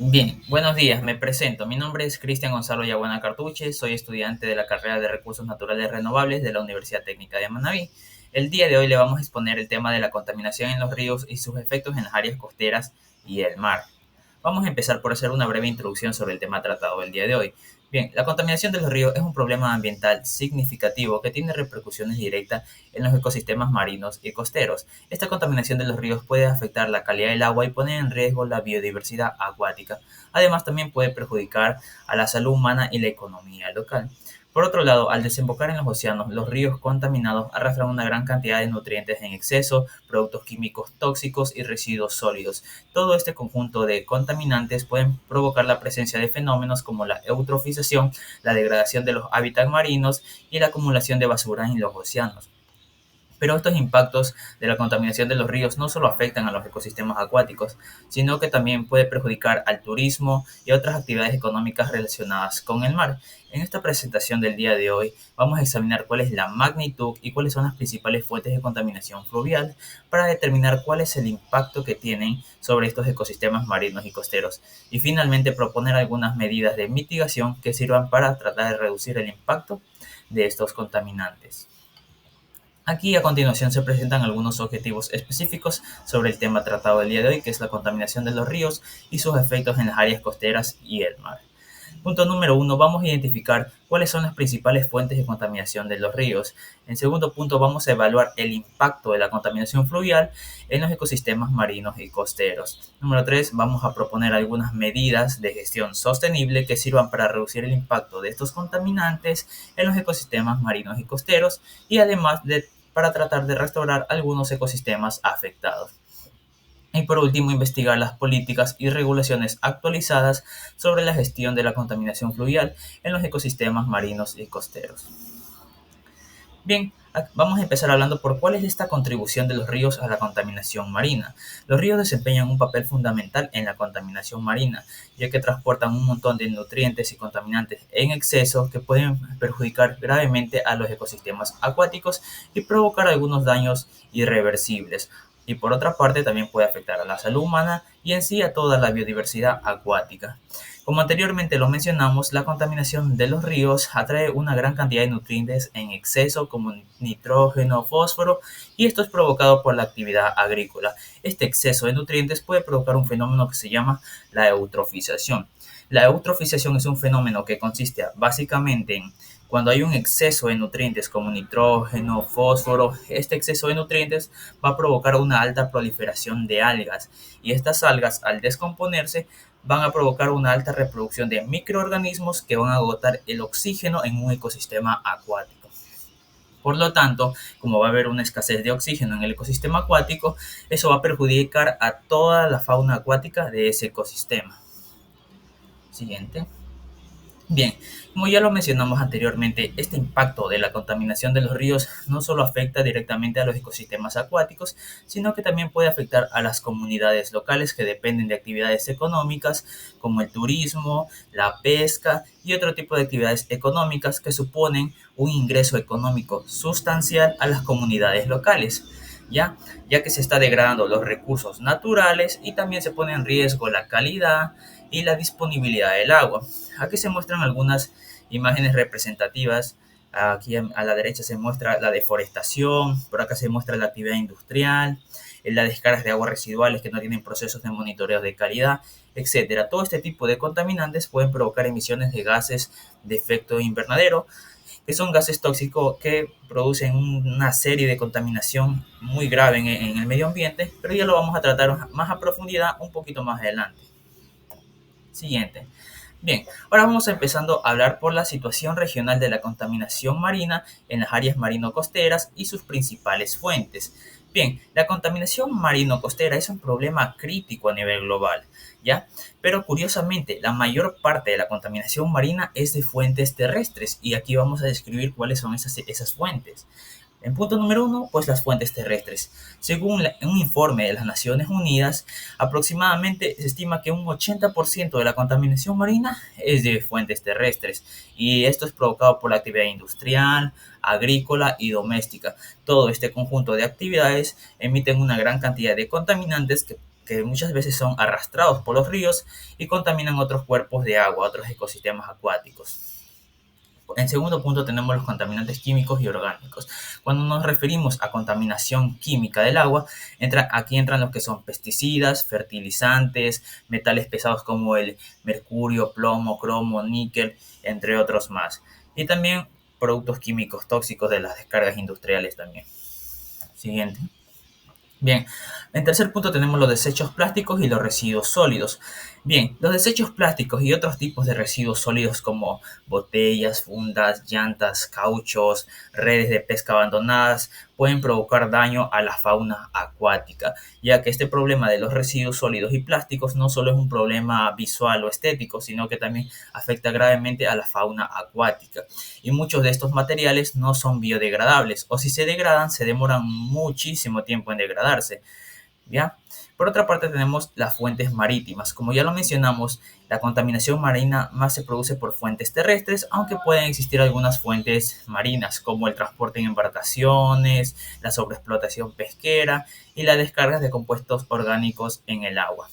Bien, buenos días, me presento. Mi nombre es Cristian Gonzalo Yaguana Cartuche, soy estudiante de la carrera de Recursos Naturales Renovables de la Universidad Técnica de Manabí. El día de hoy le vamos a exponer el tema de la contaminación en los ríos y sus efectos en las áreas costeras y el mar. Vamos a empezar por hacer una breve introducción sobre el tema tratado el día de hoy. Bien, la contaminación de los ríos es un problema ambiental significativo que tiene repercusiones directas en los ecosistemas marinos y costeros. Esta contaminación de los ríos puede afectar la calidad del agua y poner en riesgo la biodiversidad acuática. Además, también puede perjudicar a la salud humana y la economía local. Por otro lado, al desembocar en los océanos, los ríos contaminados arrastran una gran cantidad de nutrientes en exceso, productos químicos tóxicos y residuos sólidos. Todo este conjunto de contaminantes pueden provocar la presencia de fenómenos como la eutrofización, la degradación de los hábitats marinos y la acumulación de basura en los océanos. Pero estos impactos de la contaminación de los ríos no solo afectan a los ecosistemas acuáticos, sino que también puede perjudicar al turismo y otras actividades económicas relacionadas con el mar. En esta presentación del día de hoy vamos a examinar cuál es la magnitud y cuáles son las principales fuentes de contaminación fluvial para determinar cuál es el impacto que tienen sobre estos ecosistemas marinos y costeros. Y finalmente proponer algunas medidas de mitigación que sirvan para tratar de reducir el impacto de estos contaminantes. Aquí a continuación se presentan algunos objetivos específicos sobre el tema tratado el día de hoy, que es la contaminación de los ríos y sus efectos en las áreas costeras y el mar. Punto número uno, vamos a identificar cuáles son las principales fuentes de contaminación de los ríos. En segundo punto, vamos a evaluar el impacto de la contaminación fluvial en los ecosistemas marinos y costeros. Número tres, vamos a proponer algunas medidas de gestión sostenible que sirvan para reducir el impacto de estos contaminantes en los ecosistemas marinos y costeros y además para tratar de restaurar algunos ecosistemas afectados. Y por último, investigar las políticas y regulaciones actualizadas sobre la gestión de la contaminación fluvial en los ecosistemas marinos y costeros. Bien, vamos a empezar hablando por cuál es esta contribución de los ríos a la contaminación marina. Los ríos desempeñan un papel fundamental en la contaminación marina, ya que transportan un montón de nutrientes y contaminantes en exceso que pueden perjudicar gravemente a los ecosistemas acuáticos y provocar algunos daños irreversibles. Y por otra parte también puede afectar a la salud humana y en sí a toda la biodiversidad acuática. Como anteriormente lo mencionamos, la contaminación de los ríos atrae una gran cantidad de nutrientes en exceso como nitrógeno, fósforo, y esto es provocado por la actividad agrícola. Este exceso de nutrientes puede provocar un fenómeno que se llama la eutrofización. La eutrofización es un fenómeno que consiste básicamente en cuando hay un exceso de nutrientes como nitrógeno, fósforo, este exceso de nutrientes va a provocar una alta proliferación de algas y estas algas al descomponerse van a provocar una alta reproducción de microorganismos que van a agotar el oxígeno en un ecosistema acuático. Por lo tanto, como va a haber una escasez de oxígeno en el ecosistema acuático, eso va a perjudicar a toda la fauna acuática de ese ecosistema. Siguiente. Bien, como ya lo mencionamos anteriormente, este impacto de la contaminación de los ríos no solo afecta directamente a los ecosistemas acuáticos, sino que también puede afectar a las comunidades locales que dependen de actividades económicas como el turismo, la pesca y otro tipo de actividades económicas que suponen un ingreso económico sustancial a las comunidades locales. Ya que se está degradando los recursos naturales y también se pone en riesgo la calidad y la disponibilidad del agua. Aquí se muestran algunas imágenes representativas. Aquí a la derecha se muestra la deforestación, por acá se muestra la actividad industrial, las descargas de aguas residuales que no tienen procesos de monitoreo de calidad, etcétera. Todo este tipo de contaminantes pueden provocar emisiones de gases de efecto invernadero, que son gases tóxicos que producen una serie de contaminación muy grave en el medio ambiente, pero ya lo vamos a tratar más a profundidad un poquito más adelante. Siguiente. Bien, ahora vamos empezando a hablar por la situación regional de la contaminación marina en las áreas marino-costeras y sus principales fuentes. Bien, la contaminación marino-costera es un problema crítico a nivel global, ¿ya? Pero curiosamente, la mayor parte de la contaminación marina es de fuentes terrestres y aquí vamos a describir cuáles son esas fuentes. En punto número uno, pues las fuentes terrestres. Según un informe de las Naciones Unidas, aproximadamente se estima que un 80% de la contaminación marina es de fuentes terrestres y esto es provocado por la actividad industrial, agrícola y doméstica. Todo este conjunto de actividades emiten una gran cantidad de contaminantes que que muchas veces son arrastrados por los ríos y contaminan otros cuerpos de agua, otros ecosistemas acuáticos. En segundo punto tenemos los contaminantes químicos y orgánicos. Cuando nos referimos a contaminación química del agua, aquí entran los que son pesticidas, fertilizantes, metales pesados como el mercurio, plomo, cromo, níquel, entre otros más. Y también productos químicos tóxicos de las descargas industriales también. Siguiente. Bien, en tercer punto tenemos los desechos plásticos y los residuos sólidos. Bien, los desechos plásticos y otros tipos de residuos sólidos como botellas, fundas, llantas, cauchos, redes de pesca abandonadas pueden provocar daño a la fauna acuática, ya que este problema de los residuos sólidos y plásticos no solo es un problema visual o estético, sino que también afecta gravemente a la fauna acuática. Y muchos de estos materiales no son biodegradables, o si se degradan, se demoran muchísimo tiempo en degradarse. ¿Ya? Por otra parte tenemos las fuentes marítimas. Como ya lo mencionamos, la contaminación marina más se produce por fuentes terrestres, aunque pueden existir algunas fuentes marinas, como el transporte en embarcaciones, la sobreexplotación pesquera y las descargas de compuestos orgánicos en el agua.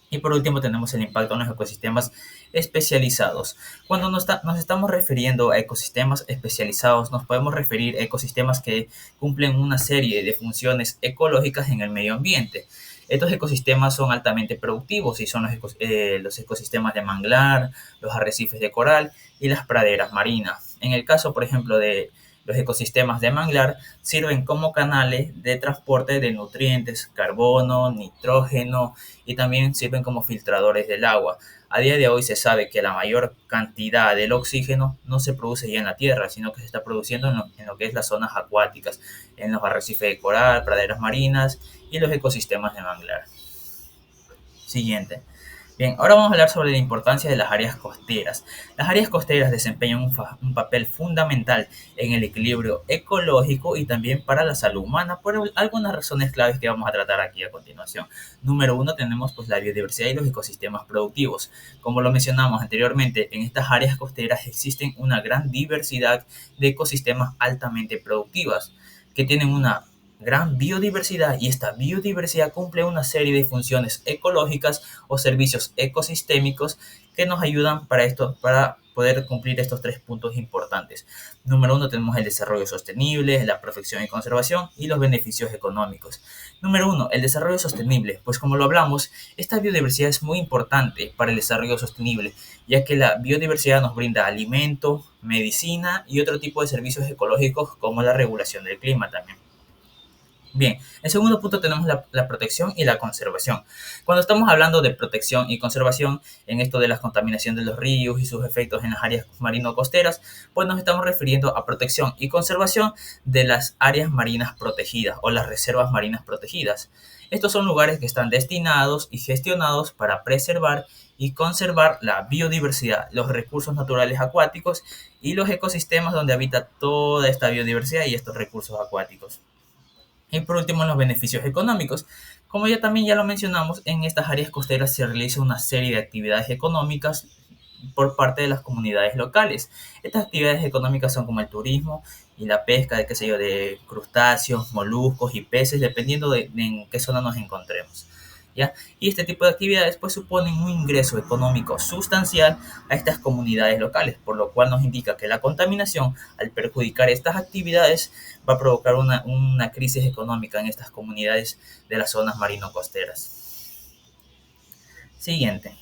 Y por último tenemos el impacto en los ecosistemas especializados. Cuando nos estamos refiriendo a ecosistemas especializados, nos podemos referir a ecosistemas que cumplen una serie de funciones ecológicas en el medio ambiente. Estos ecosistemas son altamente productivos y son los ecosistemas de manglar, los arrecifes de coral y las praderas marinas. En el caso, por ejemplo, de los ecosistemas de manglar, sirven como canales de transporte de nutrientes, carbono, nitrógeno y también sirven como filtradores del agua. A día de hoy se sabe que la mayor cantidad del oxígeno no se produce ya en la tierra, sino que se está produciendo en lo que es las zonas acuáticas, en los arrecifes de coral, praderas marinas y los ecosistemas de manglar. Siguiente. Bien, ahora vamos a hablar sobre la importancia de las áreas costeras. Las áreas costeras desempeñan un papel fundamental en el equilibrio ecológico y también para la salud humana por algunas razones claves que vamos a tratar aquí a continuación. Número uno, tenemos pues la biodiversidad y los ecosistemas productivos. Como lo mencionamos anteriormente, en estas áreas costeras existen una gran diversidad de ecosistemas altamente productivas que tienen una gran biodiversidad, y esta biodiversidad cumple una serie de funciones ecológicas o servicios ecosistémicos que nos ayudan para poder cumplir estos tres puntos importantes. Número uno, tenemos el desarrollo sostenible, la protección y conservación y los beneficios económicos. Número uno, el desarrollo sostenible. Pues como lo hablamos, esta biodiversidad es muy importante para el desarrollo sostenible, ya que la biodiversidad nos brinda alimento, medicina y otro tipo de servicios ecológicos como la regulación del clima también. Bien, en segundo punto tenemos la protección y la conservación. Cuando estamos hablando de protección y conservación, en esto de la contaminación de los ríos y sus efectos en las áreas marino-costeras, pues nos estamos refiriendo a protección y conservación de las áreas marinas protegidas o las reservas marinas protegidas. Estos son lugares que están destinados y gestionados para preservar y conservar la biodiversidad, los recursos naturales acuáticos y los ecosistemas donde habita toda esta biodiversidad y estos recursos acuáticos. Y por último, los beneficios económicos. Como ya lo mencionamos, en estas áreas costeras se realiza una serie de actividades económicas por parte de las comunidades locales. Estas actividades económicas son como el turismo y la pesca de crustáceos, moluscos y peces, dependiendo de en qué zona nos encontremos. ¿Ya? Y este tipo de actividades pues suponen un ingreso económico sustancial a estas comunidades locales, por lo cual nos indica que la contaminación, al perjudicar estas actividades, va a provocar una crisis económica en estas comunidades de las zonas marino-costeras. Siguiente.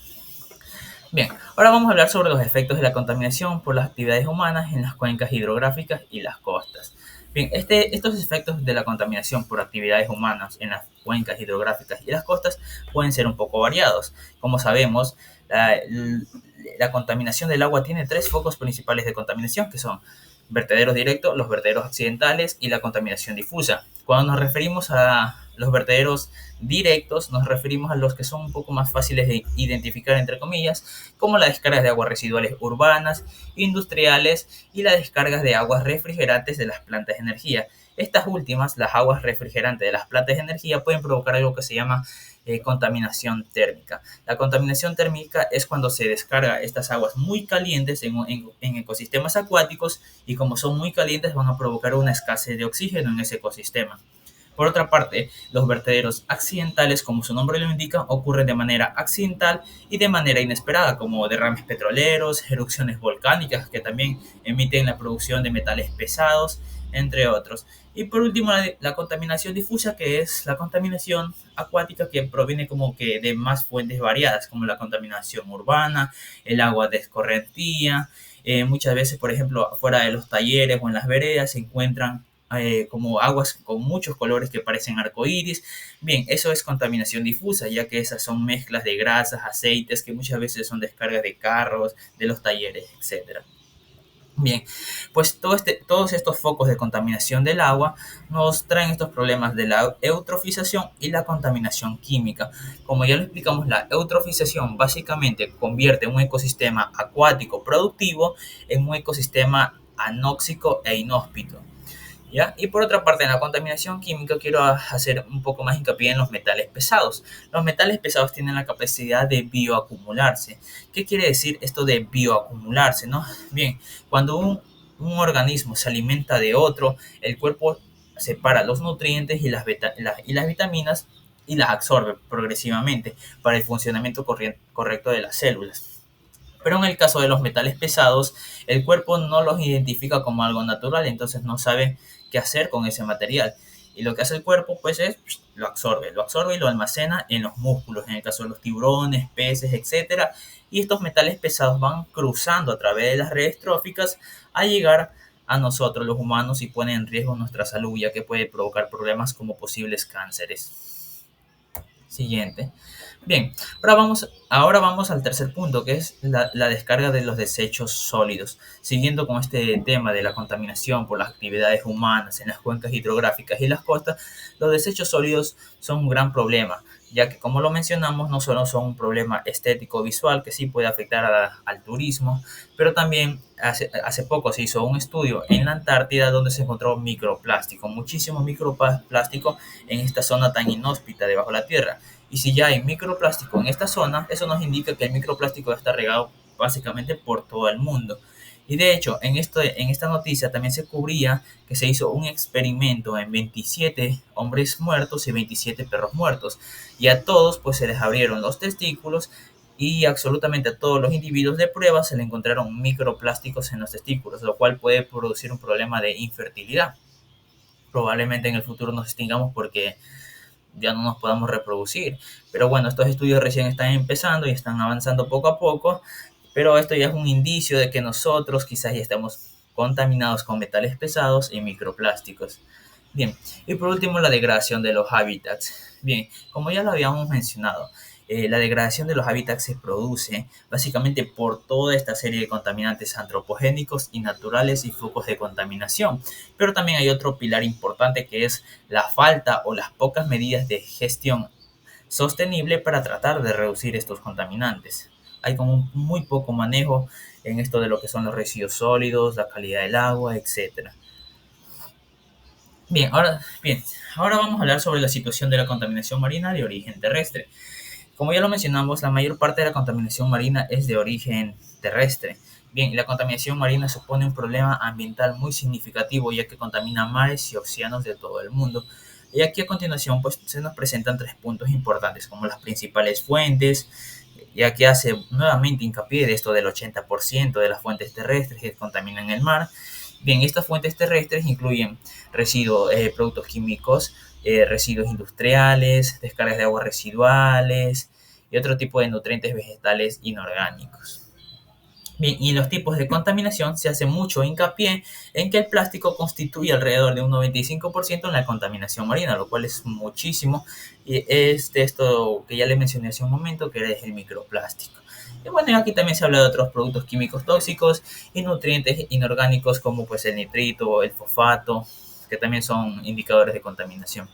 Bien, ahora vamos a hablar sobre los efectos de la contaminación por las actividades humanas en las cuencas hidrográficas y las costas. Bien, estos efectos de la contaminación por actividades humanas en las cuencas hidrográficas y las costas pueden ser un poco variados. Como sabemos, la contaminación del agua tiene tres focos principales de contaminación, que son vertederos directos, los vertederos accidentales y la contaminación difusa. Cuando nos referimos a los vertederos directos, nos referimos a los que son un poco más fáciles de identificar, entre comillas, como las descargas de aguas residuales urbanas, industriales y las descargas de aguas refrigerantes de las plantas de energía. Estas últimas, las aguas refrigerantes de las plantas de energía, pueden provocar algo que se llama contaminación térmica. La contaminación térmica es cuando se descarga estas aguas muy calientes en ecosistemas acuáticos, y como son muy calientes van a provocar una escasez de oxígeno en ese ecosistema. Por otra parte, los vertederos accidentales, como su nombre lo indica, ocurren de manera accidental y de manera inesperada, como derrames petroleros, erupciones volcánicas que también emiten la producción de metales pesados, entre otros. Y por último, la contaminación difusa, que es la contaminación acuática que proviene como que de más fuentes variadas, como la contaminación urbana, el agua de escorrentía. Muchas veces, por ejemplo, fuera de los talleres o en las veredas se encuentran como aguas con muchos colores que parecen arcoíris. Bien, eso es contaminación difusa, ya que esas son mezclas de grasas, aceites, que muchas veces son descargas de carros, de los talleres, etcétera. Bien, pues todos estos focos de contaminación del agua nos traen estos problemas de la eutrofización y la contaminación química. Como ya lo explicamos, la eutrofización básicamente convierte un ecosistema acuático productivo en un ecosistema anóxico e inhóspito. ¿Ya? Y por otra parte, en la contaminación química quiero hacer un poco más hincapié en los metales pesados. Los metales pesados tienen la capacidad de bioacumularse. ¿Qué quiere decir esto de bioacumularse, no? Bien, cuando un organismo se alimenta de otro, el cuerpo separa los nutrientes y las vitaminas y las absorbe progresivamente para el funcionamiento correcto de las células. Pero en el caso de los metales pesados, el cuerpo no los identifica como algo natural, entonces no sabe qué hacer con ese material. Y lo que hace el cuerpo, pues es lo absorbe y lo almacena en los músculos, en el caso de los tiburones, peces, etcétera. Y estos metales pesados van cruzando a través de las redes tróficas a llegar a nosotros, los humanos, y ponen en riesgo nuestra salud, ya que puede provocar problemas como posibles cánceres. Siguiente. Bien, ahora vamos al tercer punto, que es la descarga de los desechos sólidos. Siguiendo con este tema de la contaminación por las actividades humanas en las cuencas hidrográficas y las costas, los desechos sólidos son un gran problema, ya que, como lo mencionamos, no solo son un problema estético visual que sí puede afectar al turismo, pero también hace poco se hizo un estudio en la Antártida donde se encontró microplástico, muchísimo microplástico en esta zona tan inhóspita debajo de la Tierra. Y si ya hay microplástico en esta zona, eso nos indica que el microplástico está regado básicamente por todo el mundo. Y de hecho, en esta noticia también se cubría que se hizo un experimento en 27 hombres muertos y 27 perros muertos. Y a todos pues se les abrieron los testículos y absolutamente a todos los individuos de prueba se le encontraron microplásticos en los testículos, lo cual puede producir un problema de infertilidad. Probablemente en el futuro nos extingamos porque ya no nos podamos reproducir. Pero bueno, estos estudios recién están empezando y están avanzando poco a poco, pero esto ya es un indicio de que nosotros quizás ya estamos contaminados con metales pesados y microplásticos. Bien, y por último la degradación de los hábitats. Bien, como ya lo habíamos mencionado, la degradación de los hábitats se produce básicamente por toda esta serie de contaminantes antropogénicos y naturales y focos de contaminación. Pero también hay otro pilar importante que es la falta o las pocas medidas de gestión sostenible para tratar de reducir estos contaminantes. Hay como un muy poco manejo en esto de lo que son los residuos sólidos, la calidad del agua, etcétera. Bien, ahora vamos a hablar sobre la situación de la contaminación marina de origen terrestre. Como ya lo mencionamos, la mayor parte de la contaminación marina es de origen terrestre. Bien, la contaminación marina supone un problema ambiental muy significativo, ya que contamina mares y océanos de todo el mundo. Y aquí a continuación pues, se nos presentan tres puntos importantes, como las principales fuentes, ya que hace nuevamente hincapié de esto del 80% de las fuentes terrestres que contaminan el mar. Bien, estas fuentes terrestres incluyen residuos, productos químicos, residuos industriales, descargas de aguas residuales y otro tipo de nutrientes vegetales inorgánicos. Bien, y en los tipos de contaminación se hace mucho hincapié en que el plástico constituye alrededor de un 95% en la contaminación marina, lo cual es muchísimo. Y es de esto que ya le mencioné hace un momento, que es el microplástico. Y bueno, aquí también se habla de otros productos químicos tóxicos y nutrientes inorgánicos como pues el nitrito, el fosfato, que también son indicadores de contaminación.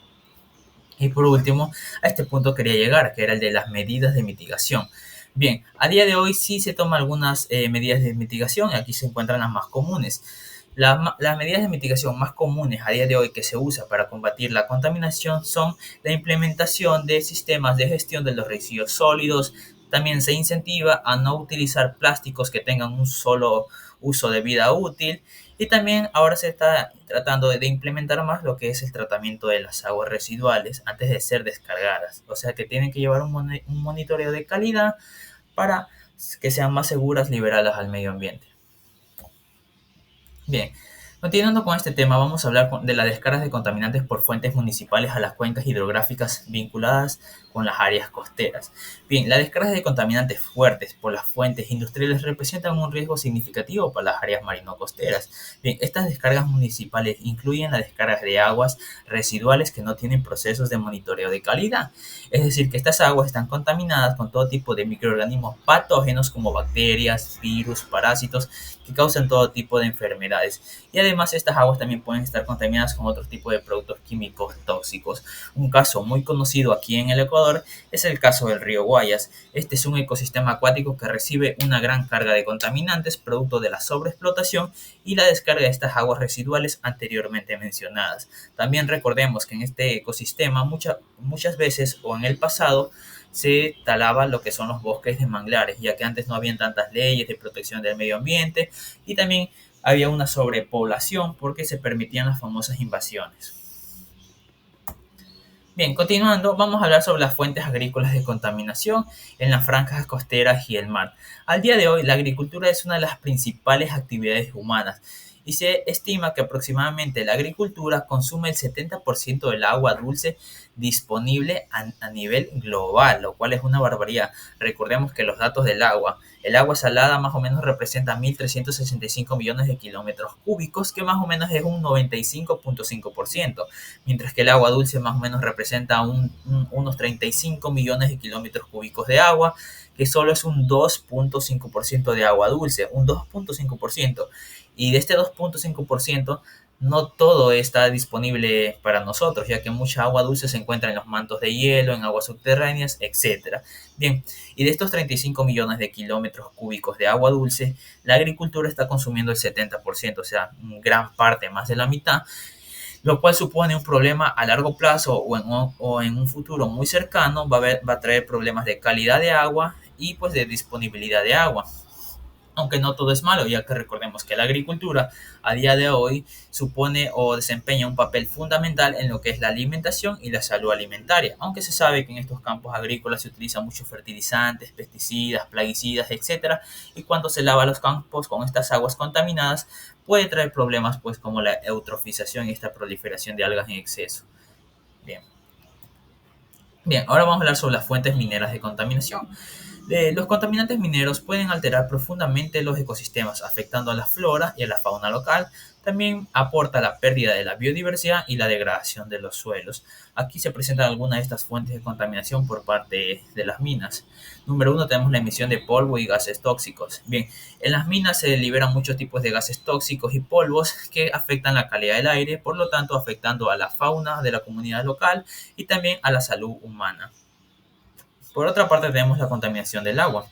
Y por último, a este punto quería llegar, que era el de las medidas de mitigación. Bien, a día de hoy sí se toman algunas medidas de mitigación, y aquí se encuentran las más comunes. Las medidas de mitigación más comunes a día de hoy que se usa para combatir la contaminación son la implementación de sistemas de gestión de los residuos sólidos. También se incentiva a no utilizar plásticos que tengan uso de vida útil, y también ahora se está tratando de implementar más lo que es el tratamiento de las aguas residuales antes de ser descargadas. O sea que tienen que llevar un monitoreo de calidad para que sean más seguras, liberadas al medio ambiente. Bien, continuando con este tema, vamos a hablar de las descargas de contaminantes por fuentes municipales a las cuencas hidrográficas vinculadas con las áreas costeras. Bien, las descargas de contaminantes fuertes por las fuentes industriales representan un riesgo significativo para las áreas marino-costeras. Bien, estas descargas municipales incluyen las descargas de aguas residuales que no tienen procesos de monitoreo de calidad. Es decir, que estas aguas están contaminadas con todo tipo de microorganismos patógenos como bacterias, virus, parásitos que causan todo tipo de enfermedades. Y además estas aguas también pueden estar contaminadas con otros tipos de productos químicos tóxicos. Un caso muy conocido aquí en el Ecuador es el caso del río Guayas. Este es un ecosistema acuático que recibe una gran carga de contaminantes producto de la sobreexplotación y la descarga de estas aguas residuales anteriormente mencionadas. También recordemos que en este ecosistema muchas veces o en el pasado se talaba lo que son los bosques de manglares, ya que antes no habían tantas leyes de protección del medio ambiente y también había una sobrepoblación porque se permitían las famosas invasiones. Bien, continuando, vamos a hablar sobre las fuentes agrícolas de contaminación en las franjas costeras y el mar. Al día de hoy, la agricultura es una de las principales actividades humanas y se estima que aproximadamente la agricultura consume el 70% del agua dulce disponible a nivel global, lo cual es una barbaridad. Recordemos que los datos del agua, el agua salada más o menos representa 1.365 millones de kilómetros cúbicos, que más o menos es un 95.5%, mientras que el agua dulce más o menos representa unos 35 millones de kilómetros cúbicos de agua, que solo es un 2.5% de agua dulce, un 2.5%. Y de este 2.5%, no todo está disponible para nosotros, ya que mucha agua dulce se encuentra en los mantos de hielo, en aguas subterráneas, etc. Bien, y de estos 35 millones de kilómetros cúbicos de agua dulce, la agricultura está consumiendo el 70%, o sea, gran parte, más de la mitad, lo cual supone un problema a largo plazo o en un futuro muy cercano. Va a traer problemas de calidad de agua y pues de disponibilidad de agua. Aunque no todo es malo, ya que recordemos que la agricultura a día de hoy supone o desempeña un papel fundamental en lo que es la alimentación y la salud alimentaria, aunque se sabe que en estos campos agrícolas se utilizan muchos fertilizantes, pesticidas, plaguicidas, etcétera, y cuando se lava los campos con estas aguas contaminadas puede traer problemas pues como la eutrofización y esta proliferación de algas en exceso. Bien. Bien, ahora vamos a hablar sobre las fuentes mineras de contaminación. Los contaminantes mineros pueden alterar profundamente los ecosistemas, afectando a la flora y a la fauna local. También aporta la pérdida de la biodiversidad y la degradación de los suelos. Aquí se presentan algunas de estas fuentes de contaminación por parte de las minas. Número uno, tenemos la emisión de polvo y gases tóxicos. Bien, en las minas se liberan muchos tipos de gases tóxicos y polvos que afectan la calidad del aire, por lo tanto afectando a la fauna de la comunidad local y también a la salud humana. Por otra parte tenemos la contaminación del agua.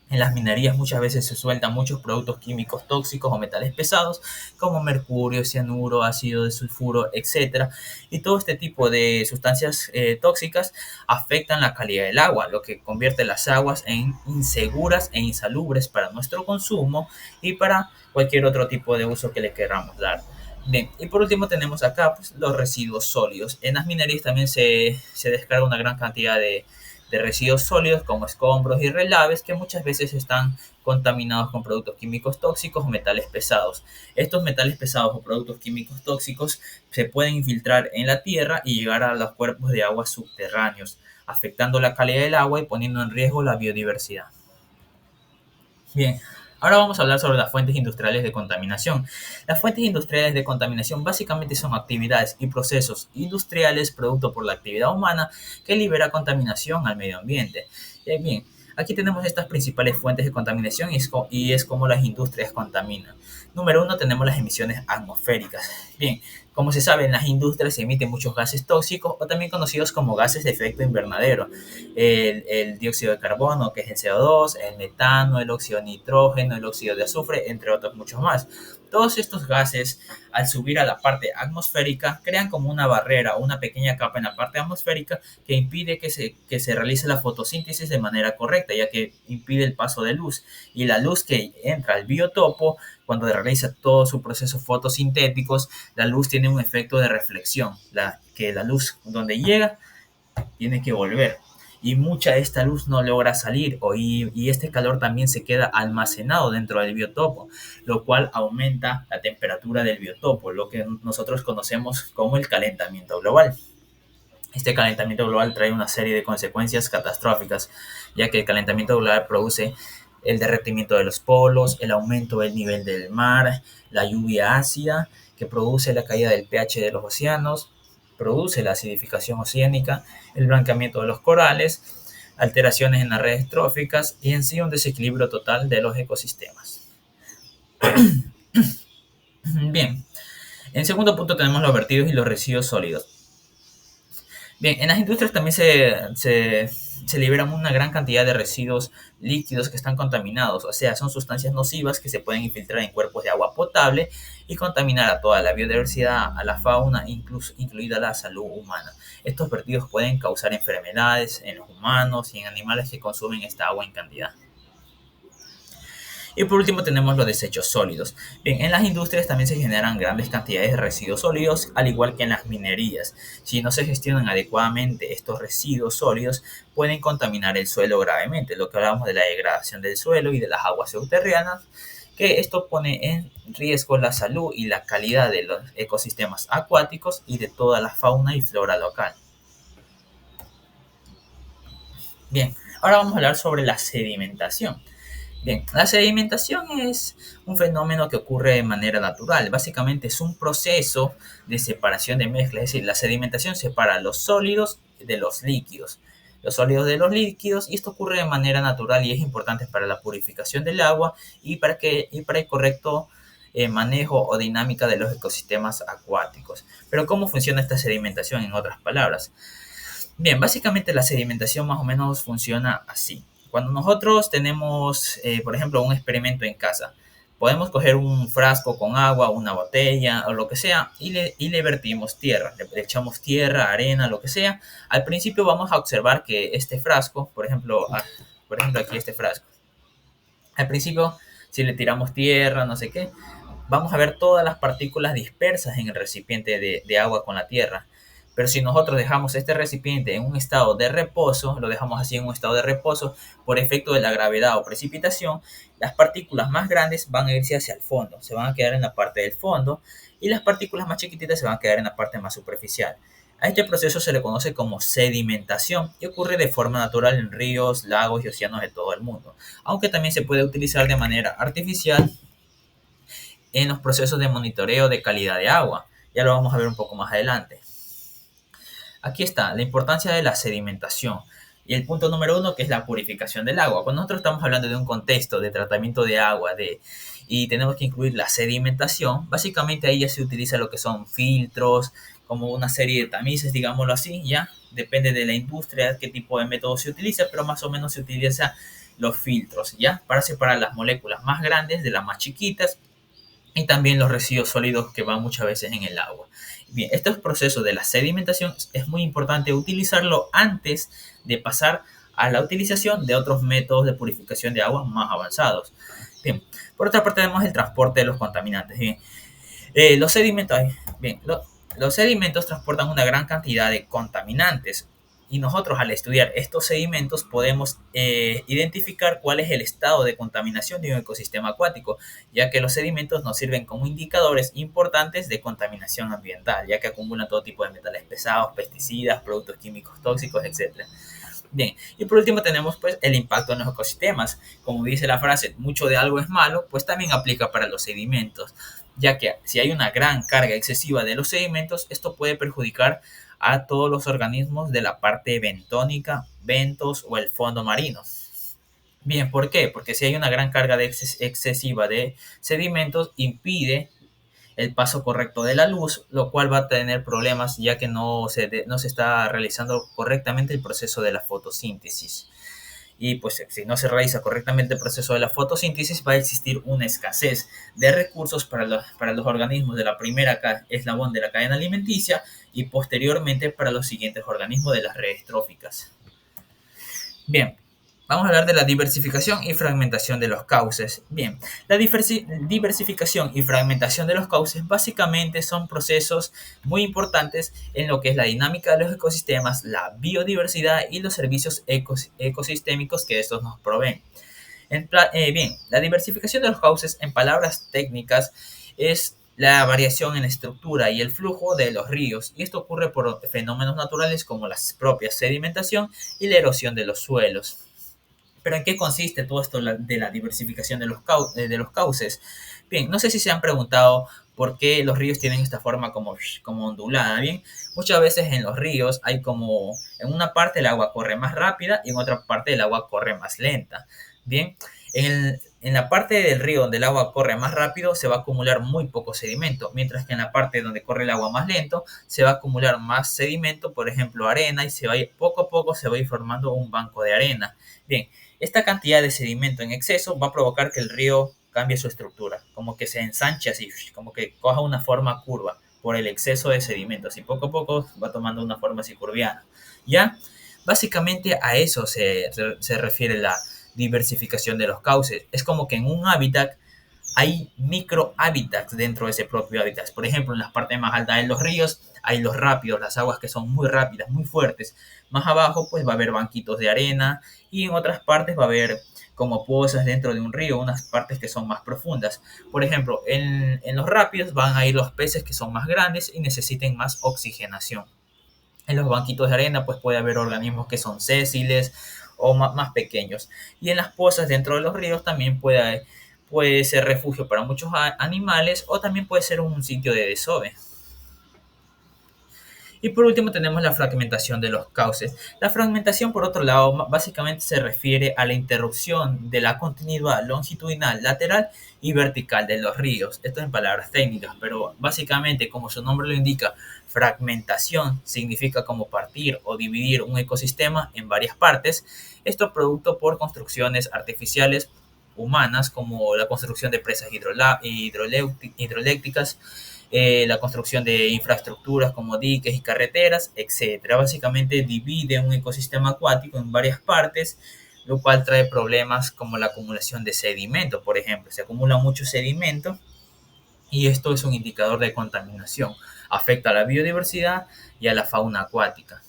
En las minerías muchas veces se sueltan muchos productos químicos tóxicos o metales pesados como mercurio, cianuro, ácido de sulfuro, etc. Y todo este tipo de sustancias tóxicas afectan la calidad del agua, lo que convierte las aguas en inseguras e insalubres para nuestro consumo y para cualquier otro tipo de uso que le queramos dar. Bien, y por último tenemos acá pues, los residuos sólidos. En las minerías también se descarga una gran cantidad de residuos sólidos como escombros y relaves que muchas veces están contaminados con productos químicos tóxicos o metales pesados. Estos metales pesados o productos químicos tóxicos se pueden infiltrar en la tierra y llegar a los cuerpos de agua subterráneos, afectando la calidad del agua y poniendo en riesgo la biodiversidad. Bien, ahora vamos a hablar sobre las fuentes industriales de contaminación. Las fuentes industriales de contaminación básicamente son actividades y procesos industriales producto por la actividad humana que libera contaminación al medio ambiente. Bien, aquí tenemos estas principales fuentes de contaminación y es como las industrias contaminan. Número uno, tenemos las emisiones atmosféricas. Bien, como se sabe, en las industrias se emiten muchos gases tóxicos o también conocidos como gases de efecto invernadero. El dióxido de carbono, que es el CO2, el metano, el óxido de nitrógeno, el óxido de azufre, entre otros muchos más. Todos estos gases, al subir a la parte atmosférica, crean como una barrera o una pequeña capa en la parte atmosférica que impide que se realice la fotosíntesis de manera correcta, ya que impide el paso de luz. Y la luz que entra al biotopo, cuando realiza todo su proceso fotosintéticos, la luz tiene un efecto de reflexión, que la luz donde llega tiene que volver. Y mucha de esta luz no logra salir y este calor también se queda almacenado dentro del biotopo, lo cual aumenta la temperatura del biotopo, lo que nosotros conocemos como el calentamiento global. Este calentamiento global trae una serie de consecuencias catastróficas, ya que el calentamiento global produce el derretimiento de los polos, el aumento del nivel del mar, la lluvia ácida, que produce la caída del pH de los océanos, produce la acidificación oceánica, el blanqueamiento de los corales, alteraciones en las redes tróficas y en sí un desequilibrio total de los ecosistemas. Bien, en segundo punto tenemos los vertidos y los residuos sólidos. Bien, en las industrias también se liberan una gran cantidad de residuos líquidos que están contaminados, o sea, son sustancias nocivas que se pueden infiltrar en cuerpos de agua potable y contaminar a toda la biodiversidad, a la fauna, incluida la salud humana. Estos vertidos pueden causar enfermedades en los humanos y en animales que consumen esta agua en cantidad. Y por último tenemos los desechos sólidos. Bien, en las industrias también se generan grandes cantidades de residuos sólidos, al igual que en las minerías. Si no se gestionan adecuadamente estos residuos sólidos, pueden contaminar el suelo gravemente, lo que hablamos de la degradación del suelo y de las aguas subterráneas, que esto pone en riesgo la salud y la calidad de los ecosistemas acuáticos y de toda la fauna y flora local. Bien, ahora vamos a hablar sobre la sedimentación. Bien, la sedimentación es un fenómeno que ocurre de manera natural. Básicamente es un proceso de separación de mezcla, es decir, la sedimentación separa los sólidos de los líquidos, los sólidos de los líquidos, y esto ocurre de manera natural y es importante para la purificación del agua y para el correcto manejo o dinámica de los ecosistemas acuáticos. Pero ¿cómo funciona esta sedimentación en otras palabras? Bien, básicamente la sedimentación más o menos funciona así. Cuando nosotros tenemos, por ejemplo, un experimento en casa, podemos coger un frasco con agua, una botella o lo que sea y le vertimos tierra, le echamos tierra, arena, lo que sea. Al principio vamos a observar que este frasco, por ejemplo aquí este frasco, al principio si le tiramos tierra, no sé qué, vamos a ver todas las partículas dispersas en el recipiente de agua con la tierra. Pero si nosotros dejamos este recipiente en un estado de reposo, lo dejamos así en un estado de reposo, por efecto de la gravedad o precipitación, las partículas más grandes van a irse hacia el fondo, se van a quedar en la parte del fondo, y las partículas más chiquititas se van a quedar en la parte más superficial. A este proceso se le conoce como sedimentación y ocurre de forma natural en ríos, lagos y océanos de todo el mundo, aunque también se puede utilizar de manera artificial en los procesos de monitoreo de calidad de agua. Ya lo vamos a ver un poco más adelante. Aquí está la importancia de la sedimentación. Y el punto número 1, que es la purificación del agua. Cuando nosotros estamos hablando de un contexto de tratamiento de agua y tenemos que incluir la sedimentación, básicamente ahí ya se utiliza lo que son filtros, como una serie de tamices, digámoslo así, ya. Depende de la industria, qué tipo de método se utiliza, pero más o menos se utiliza los filtros, ya, para separar las moléculas más grandes de las más chiquitas y también los residuos sólidos que van muchas veces en el agua. Bien, estos procesos de la sedimentación es muy importante utilizarlo antes de pasar a la utilización de otros métodos de purificación de agua más avanzados. Bien, por otra parte tenemos el transporte de los contaminantes. Bien, los sedimentos, los sedimentos transportan una gran cantidad de contaminantes y nosotros al estudiar estos sedimentos podemos identificar cuál es el estado de contaminación de un ecosistema acuático, ya que los sedimentos nos sirven como indicadores importantes de contaminación ambiental, ya que acumulan todo tipo de metales pesados, pesticidas, productos químicos tóxicos, etc. Bien, y por último tenemos pues el impacto en los ecosistemas. Como dice la frase, mucho de algo es malo, pues también aplica para los sedimentos, ya que si hay una gran carga excesiva de los sedimentos, esto puede perjudicar a todos los organismos de la parte bentónica, bentos o el fondo marino. Bien, ¿por qué? Porque si hay una gran carga excesiva de sedimentos, impide el paso correcto de la luz, lo cual va a tener problemas ya que no se está realizando correctamente el proceso de la fotosíntesis. y pues si no se realiza correctamente el proceso de la fotosíntesis va a existir una escasez de recursos para los organismos de la primera eslabón de la cadena alimenticia y posteriormente para los siguientes organismos de las redes tróficas. Bien, vamos a hablar de la diversificación y fragmentación de los cauces. Bien, la diversificación y fragmentación de los cauces básicamente son procesos muy importantes en lo que es la dinámica de los ecosistemas, la biodiversidad y los servicios ecosistémicos que estos nos proveen. Bien, la diversificación de los cauces, en palabras técnicas, es la variación en la estructura y el flujo de los ríos, y esto ocurre por fenómenos naturales como la propia sedimentación y la erosión de los suelos. Pero ¿en qué consiste todo esto de la diversificación de los cauces? Bien, no sé si se han preguntado por qué los ríos tienen esta forma como ondulada. Bien, muchas veces en los ríos hay como, en una parte el agua corre más rápida y en otra parte el agua corre más lenta. Bien, en la parte del río donde el agua corre más rápido se va a acumular muy poco sedimento, mientras que en la parte donde corre el agua más lento se va a acumular más sedimento, por ejemplo arena, y poco a poco se va a ir formando un banco de arena. Bien, esta cantidad de sedimento en exceso va a provocar que el río cambie su estructura, como que se ensanche así, como que coja una forma curva por el exceso de sedimentos y poco a poco va tomando una forma así curviana. ¿Ya? Básicamente a eso se refiere la diversificación de los cauces. Es como que en un hábitat hay micro hábitats dentro de ese propio hábitat. Por ejemplo, en las partes más altas de los ríos hay los rápidos, las aguas que son muy rápidas, muy fuertes. Más abajo pues va a haber banquitos de arena y en otras partes va a haber como pozas dentro de un río, unas partes que son más profundas. Por ejemplo, en los rápidos van a ir los peces que son más grandes y necesiten más oxigenación. En los banquitos de arena pues puede haber organismos que son sésiles o más pequeños. Y en las pozas dentro de los ríos también puede ser refugio para muchos animales o también puede ser un sitio de desove. Y por último tenemos la fragmentación de los cauces. La fragmentación, por otro lado, básicamente se refiere a la interrupción de la continuidad longitudinal, lateral y vertical de los ríos. Esto en palabras técnicas, pero básicamente, como su nombre lo indica, fragmentación significa como partir o dividir un ecosistema en varias partes. Esto producto por construcciones artificiales humanas como la construcción de presas hidroeléctricas, la construcción de infraestructuras como diques y carreteras, etcétera. Básicamente divide un ecosistema acuático en varias partes, lo cual trae problemas como la acumulación de sedimento, por ejemplo. Se acumula mucho sedimento y esto es un indicador de contaminación. Afecta a la biodiversidad y a la fauna acuática.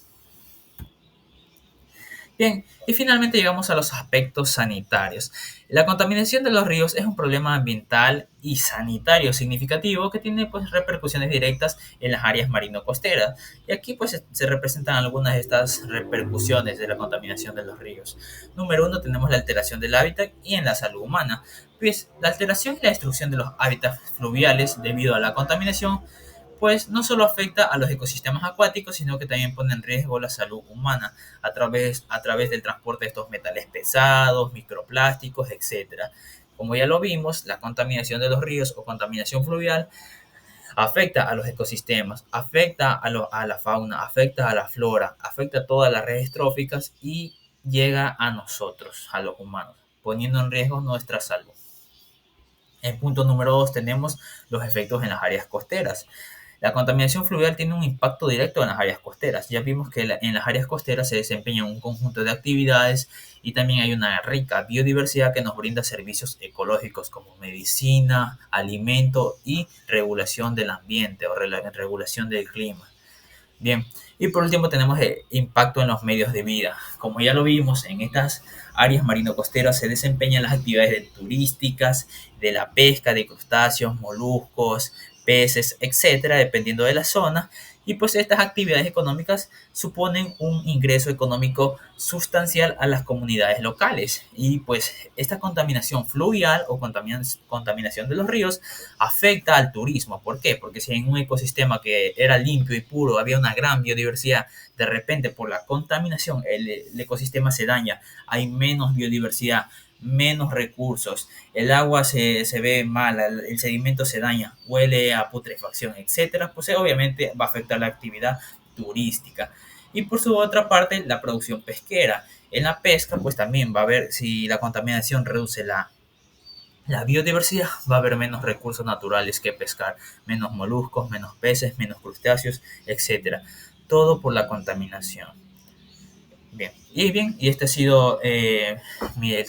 Bien, y finalmente llegamos a los aspectos sanitarios. La contaminación de los ríos es un problema ambiental y sanitario significativo que tiene pues repercusiones directas en las áreas marino-costeras. Y aquí pues se representan algunas de estas repercusiones de la contaminación de los ríos. Número uno, tenemos la alteración del hábitat y en la salud humana. Pues la alteración y la destrucción de los hábitats fluviales debido a la contaminación pues no solo afecta a los ecosistemas acuáticos, sino que también pone en riesgo la salud humana a través del transporte de estos metales pesados, microplásticos, etc. Como ya lo vimos, la contaminación de los ríos o contaminación fluvial afecta a los ecosistemas, afecta a la fauna, afecta a la flora, afecta a todas las redes tróficas y llega a nosotros, a los humanos, poniendo en riesgo nuestra salud. En punto número 2 tenemos los efectos en las áreas costeras. La contaminación fluvial tiene un impacto directo en las áreas costeras. Ya vimos que en las áreas costeras se desempeña un conjunto de actividades y también hay una rica biodiversidad que nos brinda servicios ecológicos como medicina, alimento y regulación del ambiente o regulación del clima. Bien, y por último tenemos el impacto en los medios de vida. Como ya lo vimos, en estas áreas marino-costeras se desempeñan las actividades turísticas, de la pesca de crustáceos, moluscos, peces, etcétera, dependiendo de la zona. Y pues estas actividades económicas suponen un ingreso económico sustancial a las comunidades locales. Y pues esta contaminación fluvial o contaminación de los ríos afecta al turismo. ¿Por qué? Porque si en un ecosistema que era limpio y puro había una gran biodiversidad, de repente por la contaminación el ecosistema se daña, hay menos biodiversidad, menos recursos, el agua se ve mala, el sedimento se daña, huele a putrefacción, etcétera, pues obviamente va a afectar la actividad turística. Y por su otra parte, la producción pesquera. En la pesca, pues también va a haber, si la contaminación reduce la biodiversidad, va a haber menos recursos naturales que pescar, menos moluscos, menos peces, menos crustáceos, etcétera. Todo por la contaminación. Bien, y este ha sido el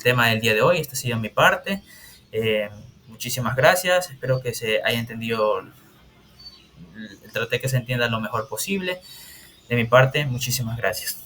tema del día de hoy, esta ha sido mi parte. Muchísimas gracias, espero que se haya entendido, traté que se entienda lo mejor posible. De mi parte, muchísimas gracias.